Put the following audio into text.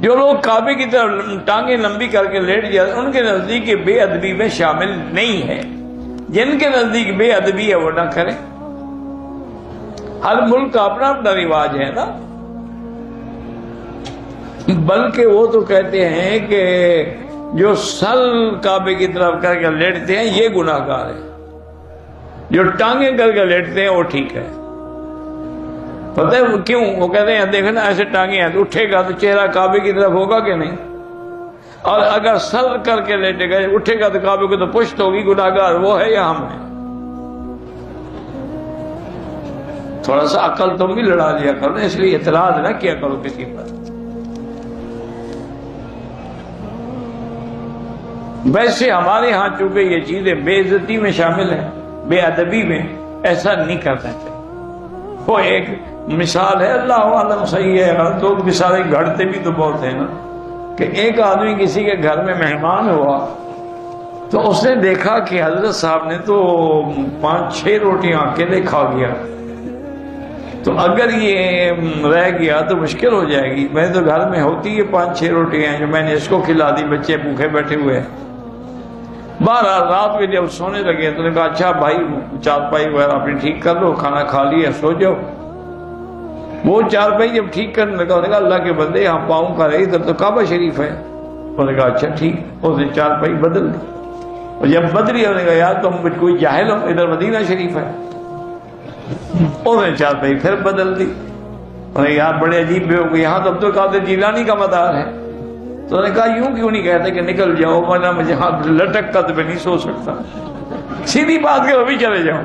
جو لوگ کعبے کی طرف ٹانگیں لمبی کر کے لیٹ جاتے ان کے نزدیک یہ بے ادبی میں شامل نہیں ہے. جن کے نزدیک بے ادبی ہے وہ نہ کریں. ہر ملک کا اپنا اپنا رواج ہے نا. بلکہ وہ تو کہتے ہیں کہ جو سر کعبے کی طرف کر کے لیٹتے ہیں یہ گناہ گار ہے، جو ٹانگیں کر کے لیٹتے ہیں وہ ٹھیک ہے. پتہ ہے کیوں؟ وہ کہتے ہیں دیکھنا ایسے ٹانگیں ہیں تو اٹھے گا تو چہرہ کعبے کی طرف ہوگا کہ نہیں، اور اگر سر کر کے لیٹے گا اٹھے گا تو کعبے کو تو پشت ہوگی. گناہ گار وہ ہے یا ہم ہیں؟ تھوڑا سا عقل تم بھی لڑا لیا کرو، اس لیے اعتراض نہ کیا کرو کسی پر. ویسے ہمارے ہاں چونکہ یہ چیزیں بے عزتی میں شامل ہیں، بے ادبی میں، ایسا نہیں کرنا چاہیے. وہ ایک مثال ہے، اللہ عالم صحیح ہے، تو مثالیں گھڑتے بھی تو بہت ہیں نا. کہ ایک آدمی کسی کے گھر میں مہمان ہوا تو اس نے دیکھا کہ حضرت صاحب نے تو 5-6 روٹیاں اکیلے کھا گیا، تو اگر یہ رہ گیا تو مشکل ہو جائے گی. میں تو گھر میں ہوتی ہے 5-6 روٹیاں جو میں نے اس کو کھلا دی، بچے بھوکے بیٹھے ہوئے. بہرحال رات میں جب سونے لگے تو نے کہا اچھا بھائی چارپائی وغیرہ اپنی ٹھیک کر لو، کھانا کھا لیا، سو جاؤ. وہ چارپائی جب ٹھیک کرنے لگا انہوں نے کہا اللہ کے بندے یہاں پاؤں کا رہی ادھر تو کعبہ شریف ہے. انہوں نے کہا اچھا ٹھیک. اس نے چارپائی بدل دی، اور جب بدلی انہوں نے کہا یار تم کوئی جاہل ہو، ادھر مدینہ شریف ہے. انہوں نے چارپائی پھر بدل دی. انہوں نے یار بڑے عجیب بھی ہو گئے، یہاں تو عبد القادر جیلانی کا مدار ہے. تو انہوں نے کہا یوں کیوں نہیں کہتے کہ نکل جاؤ، ورنہ مجھے ہاتھ لٹک کر تو میں نہیں سو سکتا. سیدھی بات کہ ابھی چلے جاؤ.